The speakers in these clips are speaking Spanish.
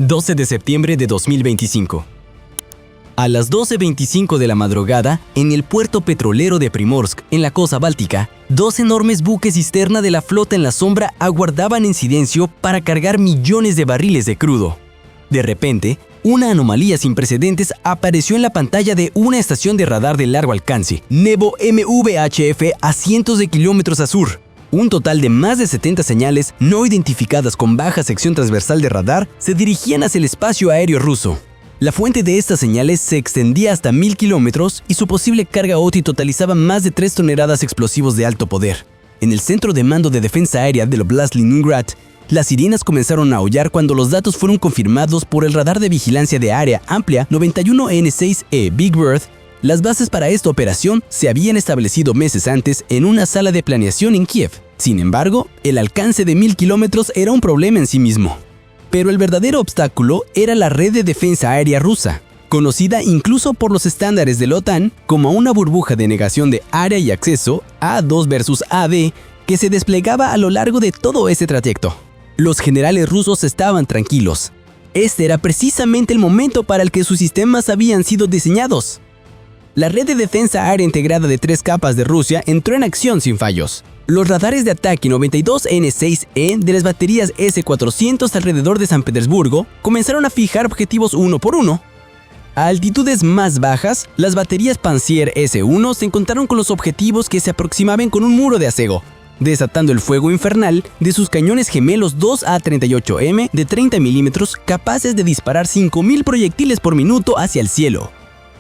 12 de septiembre de 2025. A las 12:25 de la madrugada, en el puerto petrolero de Primorsk, en la costa báltica, dos enormes buques cisterna de la flota en la sombra aguardaban en silencio para cargar millones de barriles de crudo. De repente, una anomalía sin precedentes apareció en la pantalla de una estación de radar de largo alcance, Nebo MVHF, a cientos de kilómetros a sur. Un total de más de 70 señales no identificadas con baja sección transversal de radar se dirigían hacia el espacio aéreo ruso. La fuente de estas señales se extendía hasta 1000 kilómetros y su posible carga OTI totalizaba más de 3 toneladas explosivos de alto poder. En el centro de mando de defensa aérea del Oblast Leningrad, las sirenas comenzaron a aullar cuando los datos fueron confirmados por el radar de vigilancia de área amplia 91N6E Big Bird. Las bases para esta operación se habían establecido meses antes en una sala de planeación en Kiev. Sin embargo, el alcance de 1000 kilómetros era un problema en sí mismo. Pero el verdadero obstáculo era la red de defensa aérea rusa, conocida incluso por los estándares de la OTAN como una burbuja de negación de área y acceso A2 versus AD que se desplegaba a lo largo de todo ese trayecto. Los generales rusos estaban tranquilos. Este era precisamente el momento para el que sus sistemas habían sido diseñados. La red de defensa aérea integrada de 3 capas de Rusia entró en acción sin fallos. Los radares de ataque 92N6E de las baterías S-400 alrededor de San Petersburgo comenzaron a fijar objetivos uno por uno. A altitudes más bajas, las baterías Pantsir S-1 se encontraron con los objetivos que se aproximaban con un muro de acero, desatando el fuego infernal de sus cañones gemelos 2A38M de 30 milímetros capaces de disparar 5000 proyectiles por minuto hacia el cielo.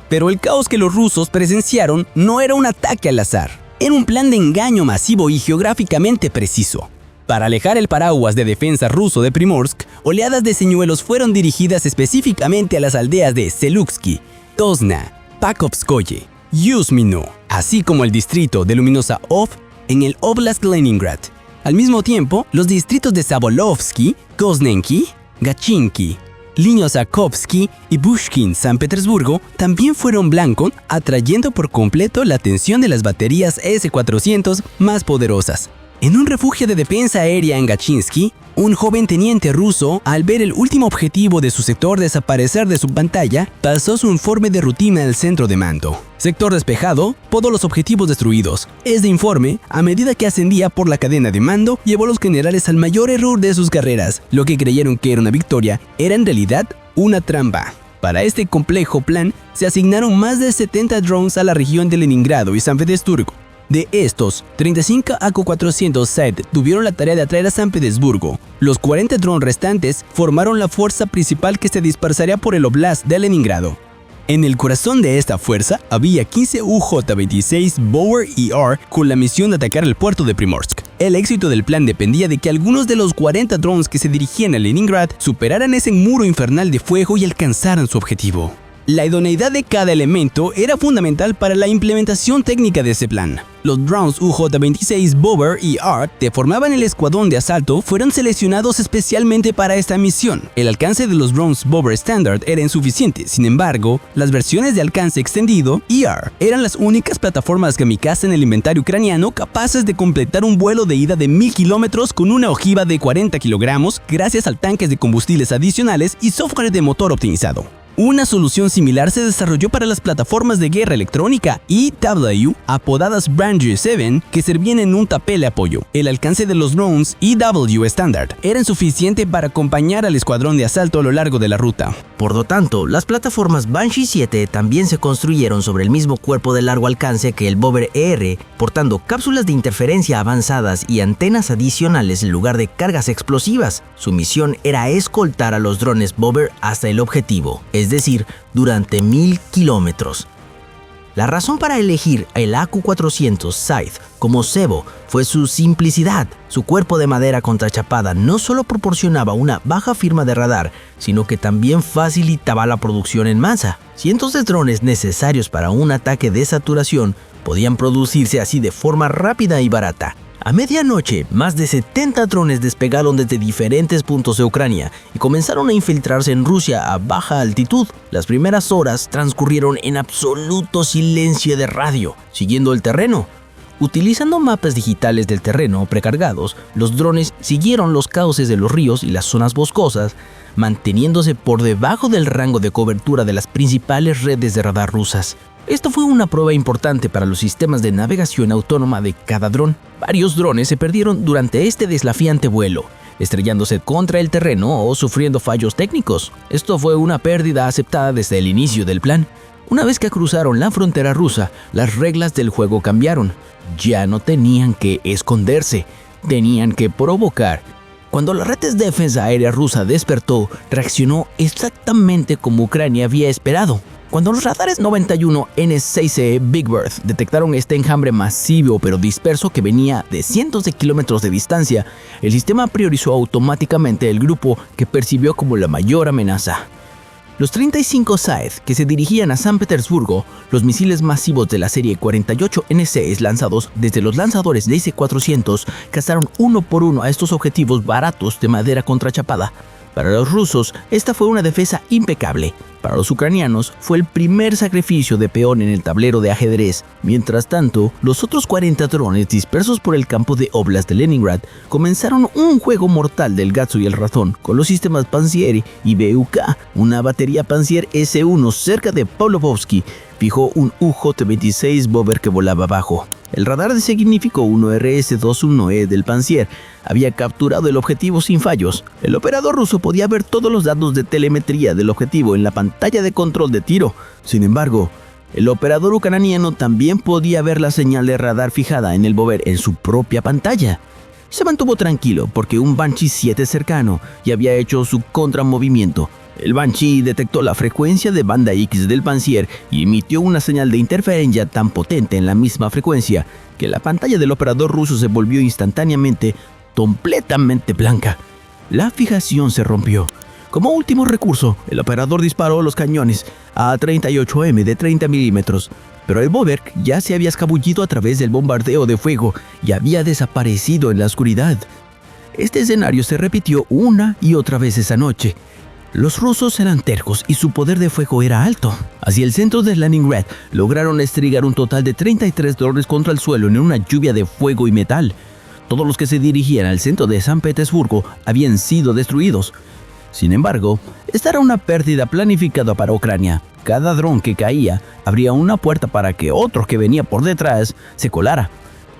Pero el caos que los rusos presenciaron no era un ataque al azar. Era un plan de engaño masivo y geográficamente preciso. Para alejar el paraguas de defensa ruso de Primorsk, oleadas de señuelos fueron dirigidas específicamente a las aldeas de Seluksky, Tosna, Pakhovskoye, Yuzmino, así como el distrito de Luminosa Ov en el Oblast Leningrad. Al mismo tiempo, los distritos de Sabolovsky, Koznenki, Gachinki, Liniosakhovsky y Bushkin, San Petersburgo, también fueron blanco, atrayendo por completo la atención de las baterías S-400 más poderosas. En un refugio de defensa aérea en Gachinsky, un joven teniente ruso, al ver el último objetivo de su sector desaparecer de su pantalla, pasó su informe de rutina al centro de mando. Sector despejado, todos los objetivos destruidos. Este informe, a medida que ascendía por la cadena de mando, llevó a los generales al mayor error de sus carreras. Lo que creyeron que era una victoria, era en realidad una trampa. Para este complejo plan, se asignaron más de 70 drones a la región de Leningrado y San Petersburgo. De estos, 35 AK-400 SAT tuvieron la tarea de atraer a San Petersburgo. Los 40 drones restantes formaron la fuerza principal que se dispersaría por el Oblast de Leningrado. En el corazón de esta fuerza había 15 UJ-26 Bower ER con la misión de atacar el puerto de Primorsk. El éxito del plan dependía de que algunos de los 40 drones que se dirigían a Leningrad superaran ese muro infernal de fuego y alcanzaran su objetivo. La idoneidad de cada elemento era fundamental para la implementación técnica de ese plan. Los drones UJ-26 Bower ER que formaban el escuadrón de asalto fueron seleccionados especialmente para esta misión. El alcance de los drones Bower Standard era insuficiente, sin embargo, las versiones de alcance extendido ER eran las únicas plataformas kamikaze en el inventario ucraniano capaces de completar un vuelo de ida de 1000 kilómetros con una ojiva de 40 kilogramos gracias a tanques de combustibles adicionales y software de motor optimizado. Una solución similar se desarrolló para las plataformas de guerra electrónica EW, apodadas Brand 7, que servían en un tapel de apoyo. El alcance de los drones EW Standard era suficiente para acompañar al escuadrón de asalto a lo largo de la ruta. Por lo tanto, las plataformas Banshee 7 también se construyeron sobre el mismo cuerpo de largo alcance que el Bower ER, portando cápsulas de interferencia avanzadas y antenas adicionales en lugar de cargas explosivas. Su misión era escoltar a los drones Bower hasta el objetivo, es decir, durante 1000 kilómetros. La razón para elegir el AQ-400 Scythe como cebo fue su simplicidad. Su cuerpo de madera contrachapada no solo proporcionaba una baja firma de radar, sino que también facilitaba la producción en masa. Cientos de drones necesarios para un ataque de saturación podían producirse así de forma rápida y barata. A medianoche, más de 70 drones despegaron desde diferentes puntos de Ucrania y comenzaron a infiltrarse en Rusia a baja altitud. Las primeras horas transcurrieron en absoluto silencio de radio, siguiendo el terreno. Utilizando mapas digitales del terreno precargados, los drones siguieron los cauces de los ríos y las zonas boscosas, manteniéndose por debajo del rango de cobertura de las principales redes de radar rusas. Esto fue una prueba importante para los sistemas de navegación autónoma de cada dron. Varios drones se perdieron durante este desafiante vuelo, estrellándose contra el terreno o sufriendo fallos técnicos. Esto fue una pérdida aceptada desde el inicio del plan. Una vez que cruzaron la frontera rusa, las reglas del juego cambiaron. Ya no tenían que esconderse, tenían que provocar. Cuando la red de defensa aérea rusa despertó, reaccionó exactamente como Ucrania había esperado. Cuando los radares 91 N6E Big Bird detectaron este enjambre masivo pero disperso que venía de cientos de kilómetros de distancia, el sistema priorizó automáticamente el grupo que percibió como la mayor amenaza. Los 35 Saed que se dirigían a San Petersburgo, los misiles masivos de la serie 48 NCs lanzados desde los lanzadores de IC-400, cazaron uno por uno a estos objetivos baratos de madera contrachapada. Para los rusos, esta fue una defensa impecable. Para los ucranianos, fue el primer sacrificio de peón en el tablero de ajedrez. Mientras tanto, los otros 40 drones dispersos por el campo de Oblast de Leningrad comenzaron un juego mortal del gato y el ratón con los sistemas Pantsir y BUK. Una batería Pantsir S1 cerca de Pavlovsky fijó un UJ-26 Bobber que volaba abajo. El radar de significó 1RS-21E del Pantsir había capturado el objetivo sin fallos. El operador ruso podía ver todos los datos de telemetría del objetivo en la pantalla de control de tiro. Sin embargo, el operador ucraniano también podía ver la señal de radar fijada en el Bobber en su propia pantalla. Se mantuvo tranquilo porque un Banshee 7 cercano ya había hecho su contramovimiento. El Banshee detectó la frecuencia de banda X del Pantsir y emitió una señal de interferencia tan potente en la misma frecuencia que la pantalla del operador ruso se volvió instantáneamente completamente blanca. La fijación se rompió. Como último recurso, el operador disparó los cañones A38M de 30 milímetros, pero el Bobber ya se había escabullido a través del bombardeo de fuego y había desaparecido en la oscuridad. Este escenario se repitió una y otra vez esa noche. Los rusos eran tercos y su poder de fuego era alto. Hacia el centro de Leningrad lograron estrellar un total de 33 drones contra el suelo en una lluvia de fuego y metal. Todos los que se dirigían al centro de San Petersburgo habían sido destruidos. Sin embargo, esta era una pérdida planificada para Ucrania. Cada dron que caía abría una puerta para que otro que venía por detrás se colara.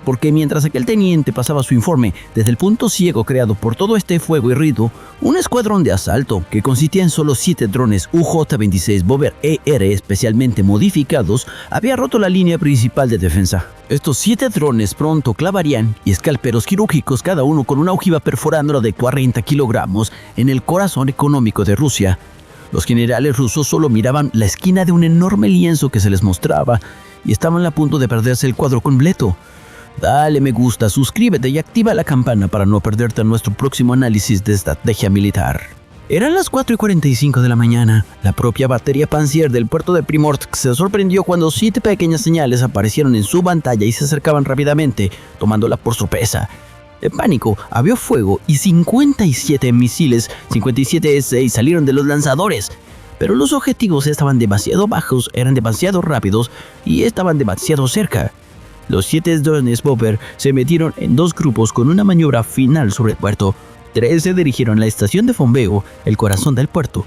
Porque mientras aquel teniente pasaba su informe desde el punto ciego creado por todo este fuego y ruido, un escuadrón de asalto que consistía en solo 7 drones UJ-26 Bobber ER especialmente modificados había roto la línea principal de defensa. Estos 7 drones pronto clavarían y escalpelos quirúrgicos cada uno con una ojiva perforándola de 40 kilogramos en el corazón económico de Rusia. Los generales rusos solo miraban la esquina de un enorme lienzo que se les mostraba y estaban a punto de perderse el cuadro completo. Dale me gusta, suscríbete y activa la campana para no perderte nuestro próximo análisis de estrategia militar. Eran las 4:45 de la mañana. La propia batería Pantsir del puerto de Primorsk se sorprendió cuando 7 pequeñas señales aparecieron en su pantalla y se acercaban rápidamente, tomándola por sorpresa. En pánico, había fuego y 57 misiles 57S salieron de los lanzadores. Pero los objetivos estaban demasiado bajos, eran demasiado rápidos y estaban demasiado cerca. Los 7 drones Bobber se metieron en 2 grupos con una maniobra final sobre el puerto. 3 se dirigieron a la estación de bombeo, el corazón del puerto.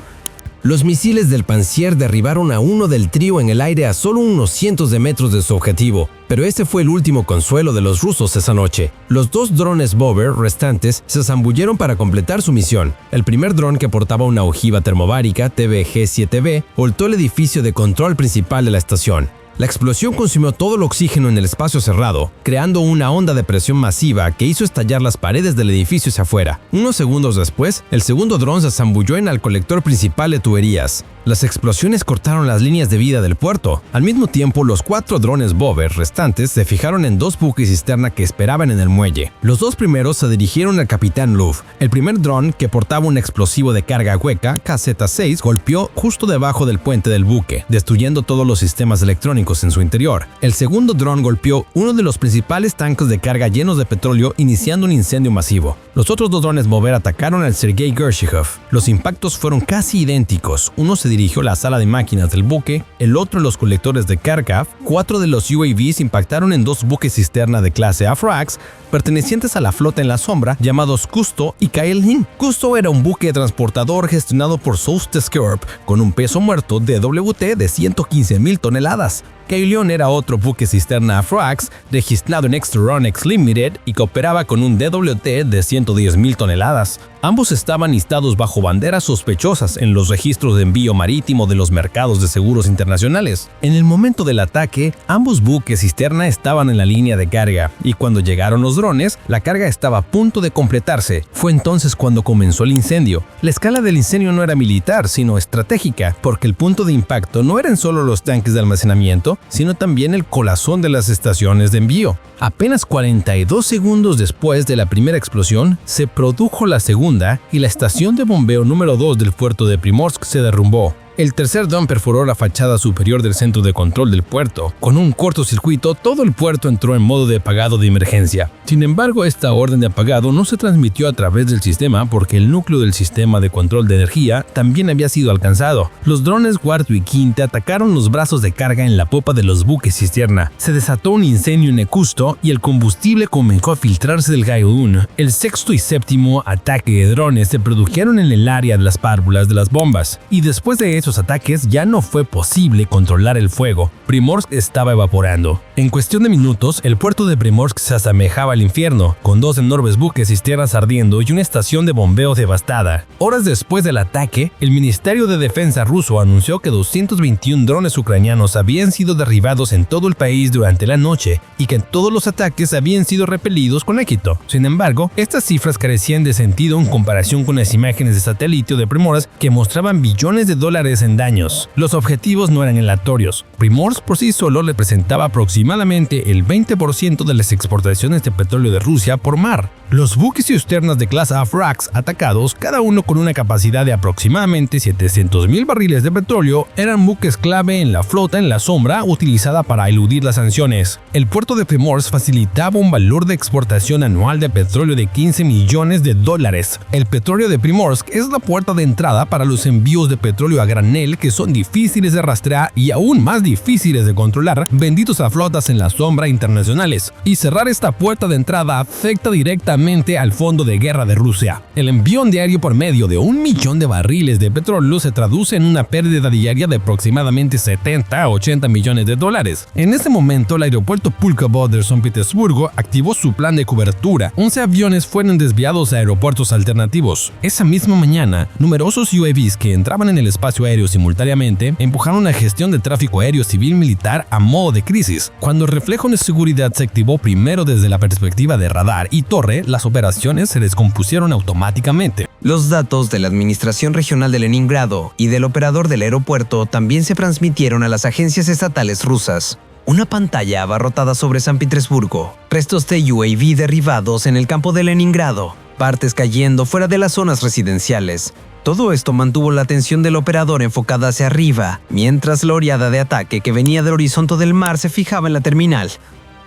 Los misiles del Pantsir derribaron a uno del trío en el aire a solo unos cientos de metros de su objetivo, pero ese fue el último consuelo de los rusos esa noche. Los 2 drones Bobber restantes se zambulleron para completar su misión. El primer dron, que portaba una ojiva termobárica TBG-7B, voltó el edificio de control principal de la estación. La explosión consumió todo el oxígeno en el espacio cerrado, creando una onda de presión masiva que hizo estallar las paredes del edificio hacia afuera. Unos segundos después, el segundo dron se zambulló en el colector principal de tuberías. Las explosiones cortaron las líneas de vida del puerto. Al mismo tiempo, los 4 drones Bobber restantes se fijaron en 2 buques cisterna que esperaban en el muelle. Los 2 primeros se dirigieron al capitán Luv. El primer dron, que portaba un explosivo de carga hueca, KZ-6, golpeó justo debajo del puente del buque, destruyendo todos los sistemas electrónicos en su interior. El segundo dron golpeó uno de los principales tanques de carga llenos de petróleo, iniciando un incendio masivo. Los otros 2 drones Bobber atacaron al Sergei Gershikov. Los impactos fueron casi idénticos. Uno se dirigió la sala de máquinas del buque, el otro los colectores de carga. 4 de los UAVs impactaron en 2 buques cisterna de clase Afrax pertenecientes a la flota en la sombra llamados Custo y Kaelin. Custo era un buque transportador gestionado por Soutescorp con un peso muerto DWT de 115,000 toneladas. Kaelion era otro buque cisterna Afrax registrado en Extronix Limited y que operaba con un DWT de 110,000 toneladas. Ambos estaban listados bajo banderas sospechosas en los registros de envío marítimo de los mercados de seguros internacionales. En el momento del ataque, ambos buques cisterna estaban en la línea de carga y cuando llegaron los drones, la carga estaba a punto de completarse. Fue entonces cuando comenzó el incendio. La escala del incendio no era militar, sino estratégica, porque el punto de impacto no eran solo los tanques de almacenamiento, sino también el corazón de las estaciones de envío. Apenas 42 segundos después de la primera explosión, se produjo la segunda y la estación de bombeo número 2 del puerto de Primorsk se derrumbó. El tercer dron perforó la fachada superior del centro de control del puerto. Con un cortocircuito, todo el puerto entró en modo de apagado de emergencia. Sin embargo, esta orden de apagado no se transmitió a través del sistema porque el núcleo del sistema de control de energía también había sido alcanzado. Los drones Warthog V atacaron los brazos de carga en la popa de los buques cisterna. Se desató un incendio en Custo y el combustible comenzó a filtrarse del Gaelun. El sexto y séptimo ataque de drones se produjeron en el área de las válvulas de las bombas, y después de eso ataques ya no fue posible controlar el fuego. Primorsk estaba evaporando. En cuestión de minutos, el puerto de Primorsk se asemejaba al infierno, con 2 enormes buques cisternas ardiendo y una estación de bombeo devastada. Horas después del ataque, el Ministerio de Defensa ruso anunció que 221 drones ucranianos habían sido derribados en todo el país durante la noche y que todos los ataques habían sido repelidos con éxito. Sin embargo, estas cifras carecían de sentido en comparación con las imágenes de satélite de Primorsk que mostraban billones de dólares en daños. Los objetivos no eran aleatorios. Primorsk por sí solo representaba aproximadamente el 20% de las exportaciones de petróleo de Rusia por mar. Los buques cisternas de clase Afrax atacados, cada uno con una capacidad de aproximadamente 700,000 barriles de petróleo, eran buques clave en la flota en la sombra utilizada para eludir las sanciones. El puerto de Primorsk facilitaba un valor de exportación anual de petróleo de 15 millones de dólares. El petróleo de Primorsk es la puerta de entrada para los envíos de petróleo a granel que son difíciles de rastrear y aún más difíciles de controlar, vendidos a flotas en la sombra internacionales. Y cerrar esta puerta de entrada afecta directamente al fondo de guerra de Rusia. El envío diario por medio de 1 millón de barriles de petróleo se traduce en una pérdida diaria de aproximadamente 70 a 80 millones de dólares. En este momento, el aeropuerto Pulkovo de San Petersburgo activó su plan de cobertura. 11 aviones fueron desviados a aeropuertos alternativos. Esa misma mañana, numerosos UAVs que entraban en el espacio aéreo simultáneamente empujaron la gestión de tráfico aéreo civil-militar a modo de crisis. Cuando el reflejo de seguridad se activó primero desde la perspectiva de radar y torre, las operaciones se descompusieron automáticamente. Los datos de la Administración Regional de Leningrado y del operador del aeropuerto también se transmitieron a las agencias estatales rusas. Una pantalla abarrotada sobre San Petersburgo, restos de UAV derribados en el campo de Leningrado, partes cayendo fuera de las zonas residenciales. Todo esto mantuvo la atención del operador enfocada hacia arriba, mientras la oleada de ataque que venía del horizonte del mar se fijaba en la terminal.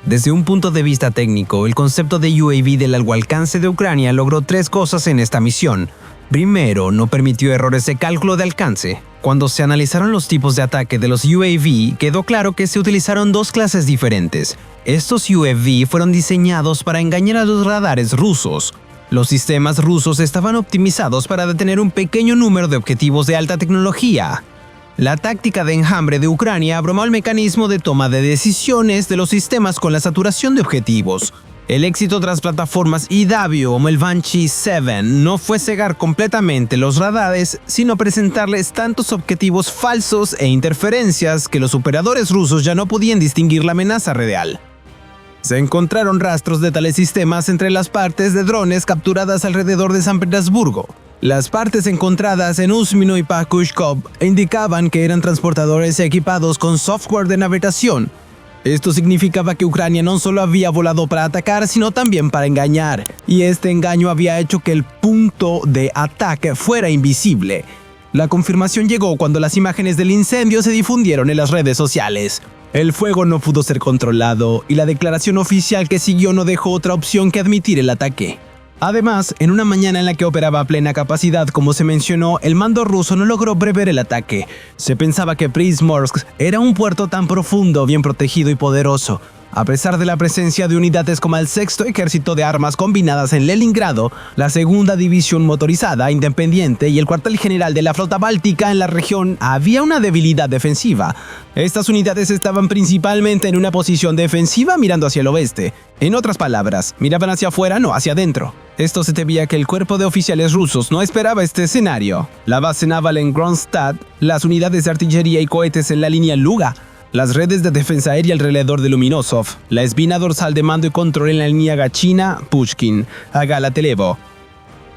Desde un punto de vista técnico, el concepto de UAV de largo alcance de Ucrania logró 3 cosas en esta misión. Primero, no permitió errores de cálculo de alcance. Cuando se analizaron los tipos de ataque de los UAV, quedó claro que se utilizaron 2 clases diferentes. Estos UAV fueron diseñados para engañar a los radares rusos. Los sistemas rusos estaban optimizados para detener un pequeño número de objetivos de alta tecnología. La táctica de enjambre de Ucrania abrumó el mecanismo de toma de decisiones de los sistemas con la saturación de objetivos. El éxito tras plataformas IW como el Banshee 7 no fue cegar completamente los radares, sino presentarles tantos objetivos falsos e interferencias que los operadores rusos ya no podían distinguir la amenaza real. Se encontraron rastros de tales sistemas entre las partes de drones capturadas alrededor de San Petersburgo. Las partes encontradas en Usmino y Pakushkov indicaban que eran transportadores equipados con software de navegación. Esto significaba que Ucrania no solo había volado para atacar, sino también para engañar, y este engaño había hecho que el punto de ataque fuera invisible. La confirmación llegó cuando las imágenes del incendio se difundieron en las redes sociales. El fuego no pudo ser controlado y la declaración oficial que siguió no dejó otra opción que admitir el ataque. Además, en una mañana en la que operaba a plena capacidad, como se mencionó, el mando ruso no logró prever el ataque. Se pensaba que Primorsk era un puerto tan profundo, bien protegido y poderoso. A pesar de la presencia de unidades como el Sexto Ejército de Armas Combinadas en Leningrado, la Segunda División Motorizada Independiente y el Cuartel General de la Flota Báltica en la región, había una debilidad defensiva. Estas unidades estaban principalmente en una posición defensiva mirando hacia el oeste. En otras palabras, miraban hacia afuera, no hacia adentro. Esto se debía a que el cuerpo de oficiales rusos no esperaba este escenario. La base naval en Kronstadt, las unidades de artillería y cohetes en la línea Luga, las redes de defensa aérea alrededor de Luminosov, la espina dorsal de mando y control en la línea Gachina, Pushkin, a Galatelevo.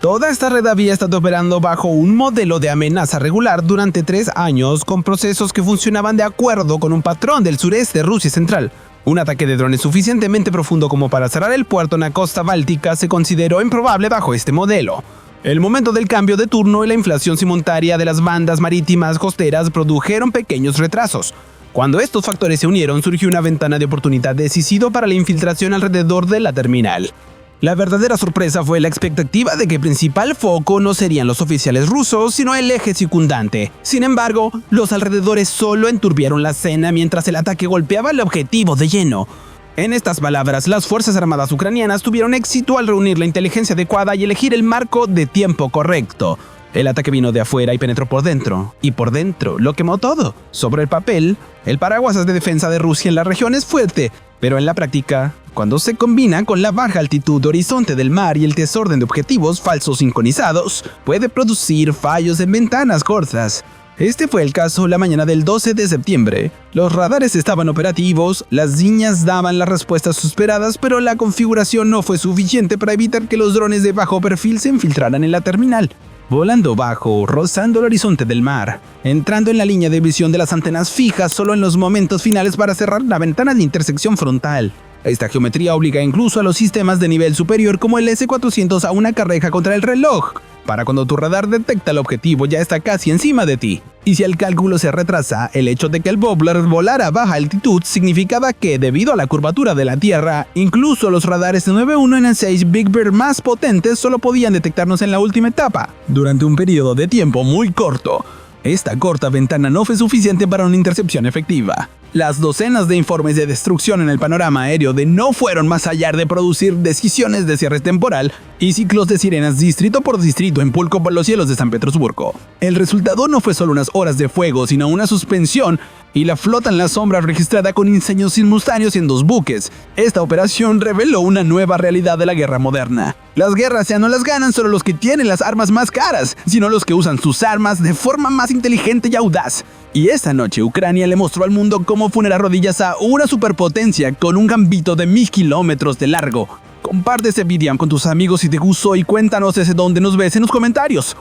Toda esta red había estado operando bajo un modelo de amenaza regular durante 3 años, con procesos que funcionaban de acuerdo con un patrón del sureste de Rusia central. Un ataque de drones suficientemente profundo como para cerrar el puerto en la costa báltica se consideró improbable bajo este modelo. El momento del cambio de turno y la inflación simultánea de las bandas marítimas costeras produjeron pequeños retrasos. Cuando estos factores se unieron, surgió una ventana de oportunidad decisiva para la infiltración alrededor de la terminal. La verdadera sorpresa fue la expectativa de que el principal foco no serían los oficiales rusos, sino el eje circundante. Sin embargo, los alrededores solo enturbiaron la escena mientras el ataque golpeaba el objetivo de lleno. En estas palabras, las Fuerzas Armadas ucranianas tuvieron éxito al reunir la inteligencia adecuada y elegir el marco de tiempo correcto. El ataque vino de afuera y penetró por dentro. Y por dentro lo quemó todo. Sobre el papel, el paraguas de defensa de Rusia en la región es fuerte, pero en la práctica, cuando se combina con la baja altitud de horizonte del mar y el desorden de objetivos falsos sincronizados, puede producir fallos en ventanas cortas. Este fue el caso la mañana del 12 de septiembre. Los radares estaban operativos, las líneas daban las respuestas esperadas, pero la configuración no fue suficiente para evitar que los drones de bajo perfil se infiltraran en la terminal. Volando bajo, rozando el horizonte del mar, entrando en la línea de visión de las antenas fijas solo en los momentos finales para cerrar la ventana de intersección frontal. Esta geometría obliga incluso a los sistemas de nivel superior como el S-400 a una carreja contra el reloj, para cuando tu radar detecta el objetivo ya está casi encima de ti. Y si el cálculo se retrasa, el hecho de que el Wobbler volara a baja altitud significaba que, debido a la curvatura de la Tierra, incluso los radares de 9.1 y 6 Big Bear más potentes solo podían detectarnos en la última etapa, durante un periodo de tiempo muy corto. Esta corta ventana no fue suficiente para una intercepción efectiva. Las docenas de informes de destrucción en el panorama aéreo no fueron más allá de producir decisiones de cierre temporal y ciclos de sirenas distrito por distrito en pulco por los cielos de San Petersburgo. El resultado no fue solo unas horas de fuego, sino una suspensión y la flota en la sombra registrada con incendios simultáneos en 2 buques. Esta operación reveló una nueva realidad de la guerra moderna. Las guerras ya no las ganan solo los que tienen las armas más caras, sino los que usan sus armas de forma más inteligente y audaz. Y esta noche Ucrania le mostró al mundo cómo poner a rodillas a una superpotencia con un gambito de 1000 kilómetros de largo. Comparte este video con tus amigos si te gustó y cuéntanos desde dónde nos ves en los comentarios.